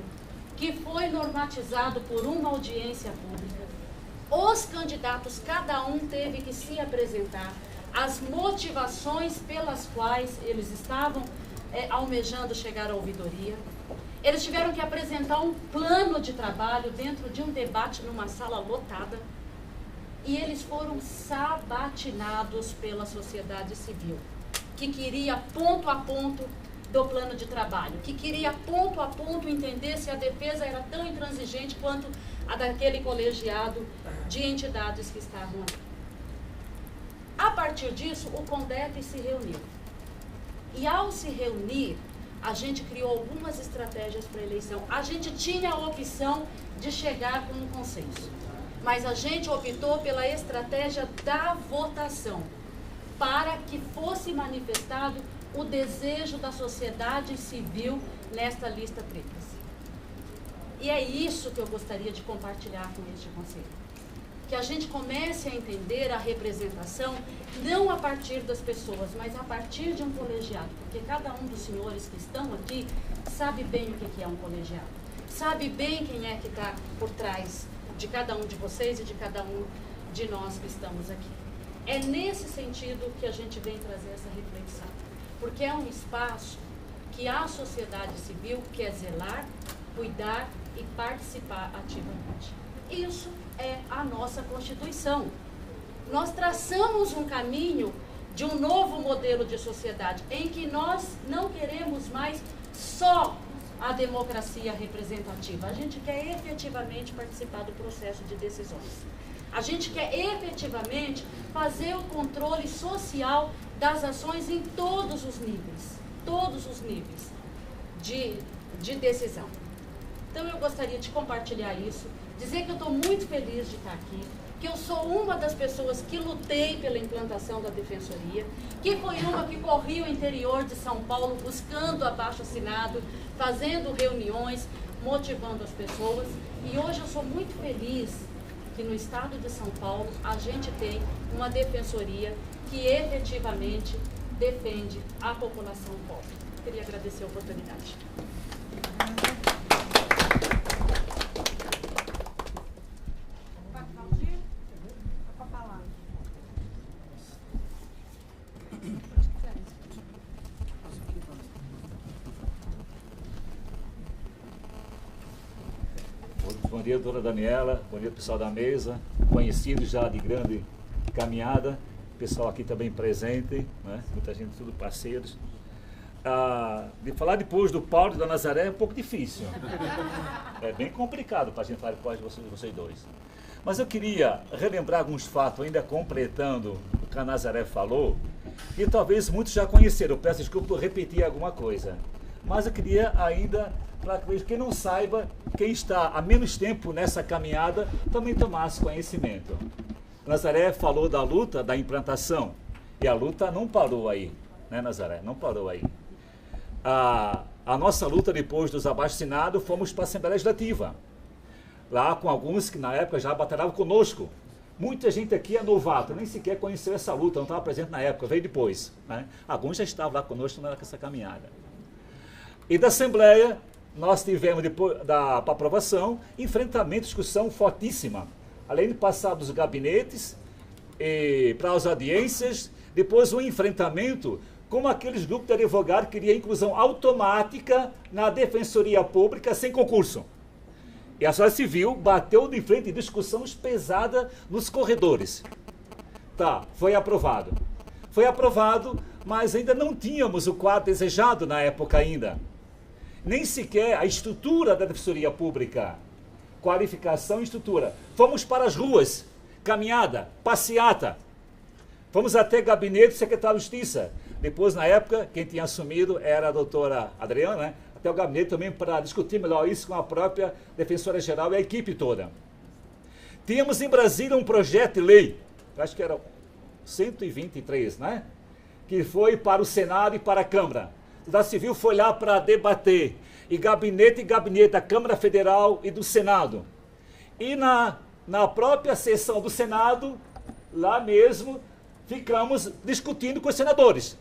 que foi normatizado por uma audiência pública. Os candidatos, cada um teve que se apresentar, as motivações pelas quais eles estavam almejando chegar à ouvidoria. Eles tiveram que apresentar um plano de trabalho dentro de um debate numa sala lotada. E eles foram sabatinados pela sociedade civil, que queria ponto a ponto do plano de trabalho, que queria ponto a ponto entender se a defesa era tão intransigente quanto a daquele colegiado de entidades que estavam ali. A partir disso, o CONDEP se reuniu. E ao se reunir, a gente criou algumas estratégias para a eleição. A gente tinha a opção de chegar com um consenso, mas a gente optou pela estratégia da votação, para que fosse manifestado o desejo da sociedade civil nesta lista tríplice. E é isso que eu gostaria de compartilhar com este conselho. Que a gente comece a entender a representação não a partir das pessoas, mas a partir de um colegiado, porque cada um dos senhores que estão aqui sabe bem o que é um colegiado, sabe bem quem é que está por trás de cada um de vocês e de cada um de nós que estamos aqui. É nesse sentido que a gente vem trazer essa reflexão, porque é um espaço que a sociedade civil quer zelar, cuidar e participar ativamente. Isso é a nossa Constituição. Nós traçamos um caminho de um novo modelo de sociedade, em que nós não queremos mais só a democracia representativa. A gente quer efetivamente participar do processo de decisões. A gente quer efetivamente fazer o controle social das ações em todos os níveis de decisão. Então eu gostaria de compartilhar isso, dizer que eu estou muito feliz de estar aqui, que eu sou uma das pessoas que lutei pela implantação da Defensoria, que foi uma que corri o interior de São Paulo buscando abaixo-assinado, fazendo reuniões, motivando as pessoas. E hoje eu sou muito feliz que no estado de São Paulo a gente tem uma Defensoria que efetivamente defende a população pobre. Queria agradecer a oportunidade. Com a palavra Bom dia, doutora Daniela. Bom dia, pessoal da mesa. Conhecidos já de grande caminhada. Pessoal aqui também presente, né? Muita gente, tudo parceiros. De falar depois do Paulo e da Nazaré é um pouco difícil. É bem complicado para a gente falar depois de vocês dois. Mas eu queria relembrar alguns fatos, ainda completando o que a Nazaré falou, que talvez muitos já conheceram. Eu peço desculpa por repetir alguma coisa. Mas eu queria ainda, para que quem não saiba, quem está há menos tempo nessa caminhada, também tomasse conhecimento. Nazaré falou da luta da implantação, e a luta não parou aí, né, Nazaré? Não parou aí. A nossa luta, depois dos abaixo-assinados, fomos para a Assembleia Legislativa, lá com alguns que na época já batalhavam conosco. Muita gente aqui é novato, nem sequer conheceu essa luta, não estava presente na época, veio depois, né? Alguns já estavam lá conosco nessa caminhada. E da Assembleia, nós tivemos, depois para aprovação, enfrentamento, discussão fortíssima. Além de passar dos gabinetes para as audiências, depois um enfrentamento com aqueles grupos de advogados que queriam inclusão automática na Defensoria Pública sem concurso. E a sociedade civil bateu de frente em discussões pesadas nos corredores. Tá, foi aprovado. Foi aprovado, mas ainda não tínhamos o quadro desejado na época ainda. Nem sequer a estrutura da Defensoria Pública. Qualificação e estrutura. Fomos para as ruas, caminhada, passeata. Fomos até gabinete do secretário de Justiça. Depois, na época, quem tinha assumido era a doutora Adriana, né? Até o gabinete também para discutir melhor isso com a própria Defensora-Geral e a equipe toda. Tínhamos em Brasília um projeto de lei, acho que era 123, né? Que foi para o Senado e para a Câmara. A sociedade civil foi lá para debater. E gabinete da Câmara Federal e do Senado. E na própria sessão do Senado, lá mesmo, ficamos discutindo com os senadores.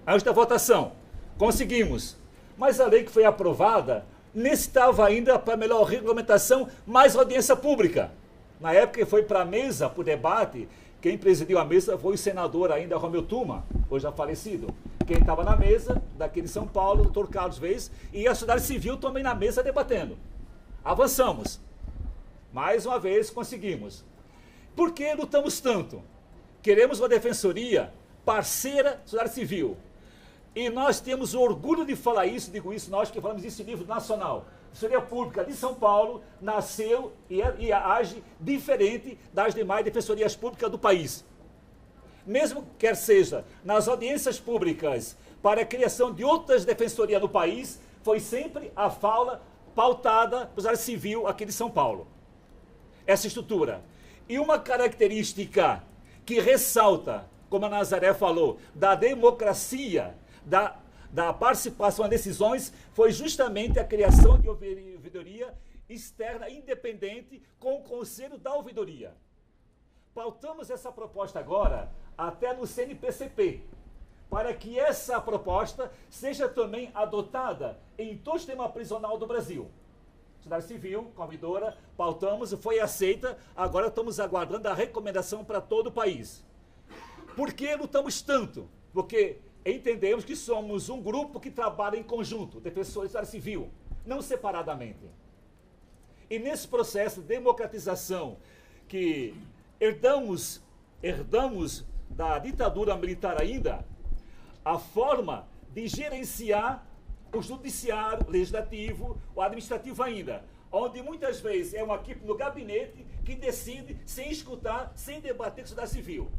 Antes da votação. Conseguimos. Mas a lei que foi aprovada necessitava ainda, para melhor regulamentação, mais audiência pública. Na época que foi para a mesa, para o debate, quem presidiu a mesa foi o senador ainda, Romeu Tuma, hoje já falecido. Quem estava na mesa, daqui de São Paulo, o doutor Carlos Reis, e a sociedade civil também na mesa debatendo. Avançamos. Mais uma vez conseguimos. Por que lutamos tanto? Queremos uma defensoria parceira da sociedade civil. E nós temos o orgulho de falar isso, digo isso, nós que falamos isso em nível nacional. A Defensoria Pública de São Paulo nasceu e age diferente das demais defensorias públicas do país. Mesmo quer seja nas audiências públicas para a criação de outras defensorias no país, foi sempre a fala pautada pela sociedade civil aqui de São Paulo. Essa estrutura. E uma característica que ressalta, como a Nazaré falou, da democracia, da participação em decisões, foi justamente a criação de ouvidoria externa independente com o Conselho da Ouvidoria. Pautamos essa proposta agora até no CNPCP, para que essa proposta seja também adotada em todo o sistema prisional do Brasil. Sociedade Civil, convidora, pautamos e foi aceita, agora estamos aguardando a recomendação para todo o país. Por que lutamos tanto? Porque entendemos que somos um grupo que trabalha em conjunto, defensores da sociedade civil, não separadamente. E nesse processo de democratização que herdamos da ditadura militar ainda, a forma de gerenciar o judiciário, o legislativo, o administrativo ainda, onde muitas vezes é uma equipe no gabinete que decide sem escutar, sem debater com a sociedade civil.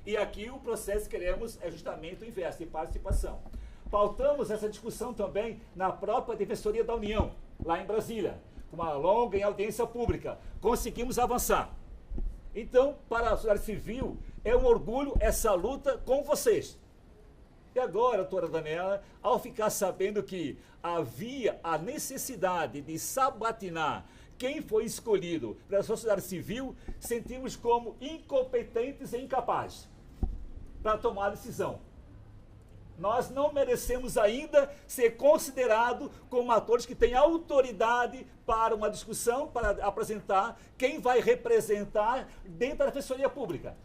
E aqui o processo que queremos é justamente o inverso, de participação. Pautamos essa discussão também na própria Defensoria da União, lá em Brasília, com uma longa audiência pública. Conseguimos avançar. Então, para a sociedade civil, é um orgulho essa luta com vocês. E agora, doutora Daniela, ao ficar sabendo que havia a necessidade de sabatinar quem foi escolhido pela sociedade civil, sentimos como incompetentes e incapazes para tomar a decisão. Nós não merecemos ainda ser considerados como atores que têm autoridade para uma discussão, para apresentar quem vai representar dentro da Defensoria Pública,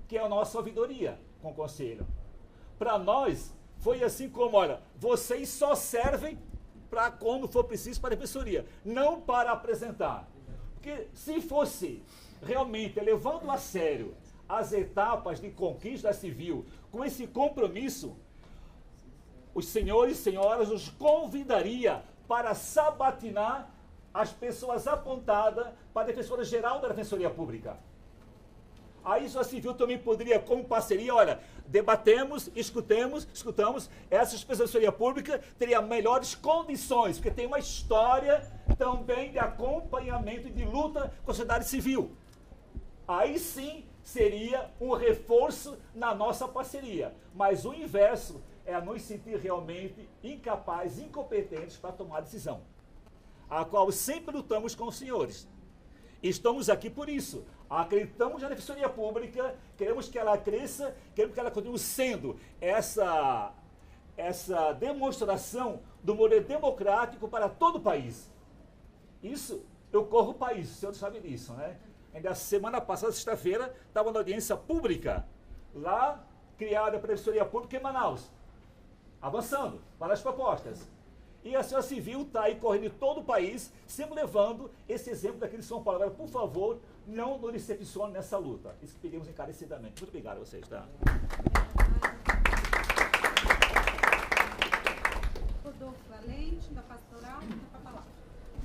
que é a nossa ouvidoria com o Conselho. Para nós, foi assim como, olha, vocês só servem para quando for preciso para a Defensoria, não para apresentar. que se fosse realmente levando a sério as etapas de conquista civil com esse compromisso, os senhores e senhoras os convidaria para sabatinar as pessoas apontadas para a Defensora-Geral da Defensoria Pública. Aí a Civil também poderia, como parceria, olha, debatemos, escutamos, essa Defensoria Pública teria melhores condições, porque tem uma história também de acompanhamento e de luta com a sociedade civil. Aí sim seria um reforço na nossa parceria. Mas o inverso é a nos sentir realmente incapazes, incompetentes para tomar decisão, a qual sempre lutamos com os senhores. Estamos aqui por isso. Acreditamos na Defensoria Pública, queremos que ela cresça, queremos que ela continue sendo essa demonstração do modelo democrático para todo o país. Isso, eu corro o país, o senhor sabe disso, né? Ainda semana passada, sexta-feira, estava na audiência pública, lá criada a Defensoria Pública em Manaus, avançando, várias propostas. E a Senhora Civil está aí correndo em todo o país, sempre levando esse exemplo daqui de São Paulo. Agora, por favor, não nos decepcione nessa luta. Isso que pedimos encarecidamente. Muito obrigado a vocês, tá? Rodolfo Valente, da Pastoral, da Palavra.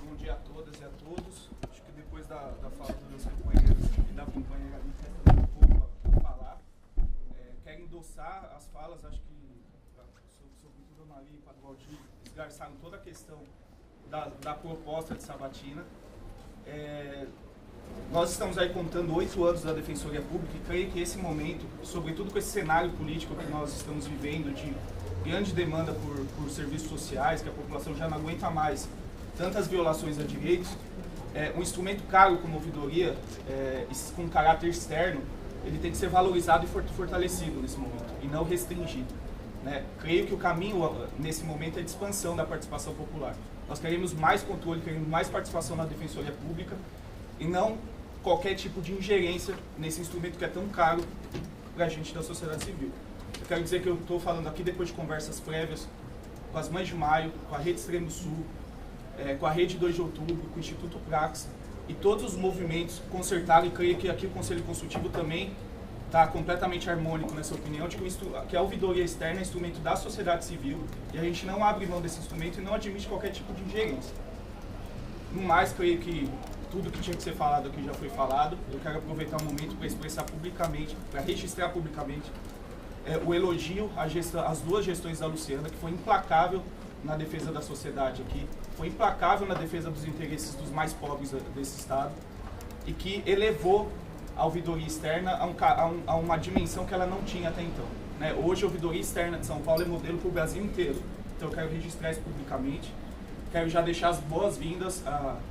Bom dia a todas e a todos. Acho que depois da fala dos meus companheiros e da companheira ali, que tem um pouco para falar, quero endossar as falas, acho que sobretudo a Maria e o Padre Valdir esgarçaram toda a questão da proposta de sabatina. Nós estamos aí contando 8 anos da Defensoria Pública e creio que esse momento, sobretudo com esse cenário político que nós estamos vivendo, de grande demanda por serviços sociais, que a população já não aguenta mais tantas violações a direitos, um instrumento caro como ouvidoria, com caráter externo, ele tem que ser valorizado e fortalecido nesse momento, e não restringido. Creio que o caminho nesse momento é de expansão da participação popular. Nós queremos mais controle, queremos mais participação na Defensoria Pública e não qualquer tipo de ingerência nesse instrumento que é tão caro para a gente da sociedade civil. Eu quero dizer que eu estou falando aqui depois de conversas prévias com as Mães de Maio, com a Rede Extremo Sul, com a Rede 2 de Outubro, com o Instituto Prax, e todos os movimentos consertaram, e creio que aqui o Conselho Consultivo também está completamente harmônico nessa opinião, de que a ouvidoria externa é instrumento da sociedade civil e a gente não abre mão desse instrumento e não admite qualquer tipo de ingerência. No mais, creio que tudo que tinha que ser falado aqui já foi falado. Eu quero aproveitar o momento para expressar publicamente, para registrar publicamente o elogio às duas gestões da Luciana, que foi implacável na defesa da sociedade aqui, foi implacável na defesa dos interesses dos mais pobres desse Estado e que elevou a ouvidoria externa a uma dimensão que ela não tinha até então. Hoje a ouvidoria externa de São Paulo é modelo para o Brasil inteiro. Então eu quero registrar isso publicamente. Quero já deixar as boas-vindas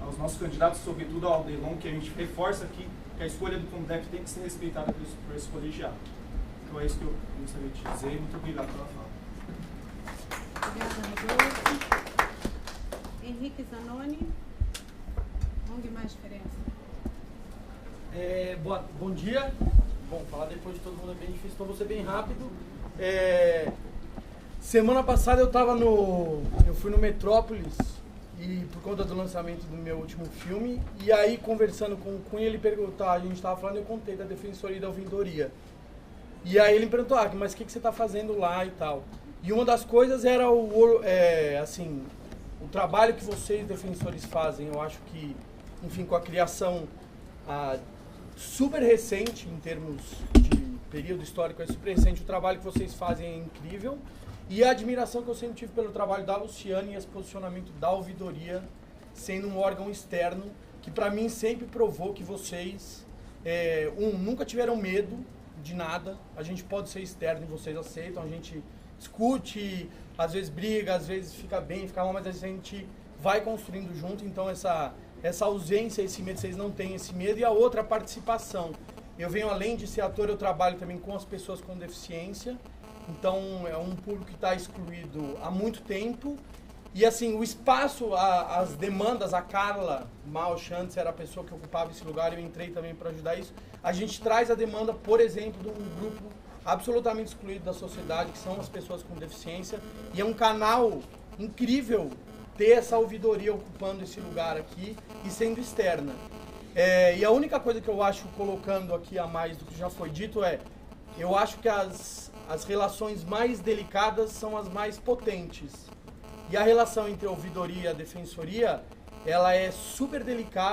aos nossos candidatos, sobretudo ao Aldelon, que a gente reforça aqui que a escolha do CONDEP tem que ser respeitada por esse colegiado. Então é isso que eu gostaria de dizer. Muito obrigado pela fala. Obrigada, Rodolfo. Henrique Zanoni, ONG Mais Diferença. Bom dia. Bom, falar depois de todo mundo é bem difícil, então vou ser bem rápido. Semana passada eu fui no Metrópolis e por conta do lançamento do meu último filme, e aí conversando com o Cunha, ele perguntou, a gente estava falando, eu contei da Defensoria e da Ouvidoria. E aí ele me perguntou, mas o que você está fazendo lá e tal? E uma das coisas era o trabalho que vocês, defensores, fazem. Eu acho que, enfim, com a criação super recente, em termos de período histórico, é super recente, o trabalho que vocês fazem é incrível. E a admiração que eu sempre tive pelo trabalho da Luciana e esse posicionamento da ouvidoria, sendo um órgão externo, que para mim sempre provou que vocês, nunca tiveram medo de nada. A gente pode ser externo e vocês aceitam, a gente discute, às vezes briga, às vezes fica bem, fica mal, mas a gente vai construindo junto. Então essa ausência, esse medo, vocês não têm esse medo. E a outra, a participação. Eu venho, além de ser ator, eu trabalho também com as pessoas com deficiência. Então é um público que está excluído há muito tempo. E assim, o espaço, as demandas, a Carla Malch antes era a pessoa que ocupava esse lugar, eu entrei também para ajudar isso. A gente traz a demanda, por exemplo, de um grupo absolutamente excluído da sociedade, que são as pessoas com deficiência. E é um canal incrível ter essa ouvidoria ocupando esse lugar aqui e sendo externa. E a única coisa que eu acho, colocando aqui a mais do que já foi dito, eu acho que as relações mais delicadas são as mais potentes. E a relação entre a ouvidoria e a defensoria, ela é super delicada.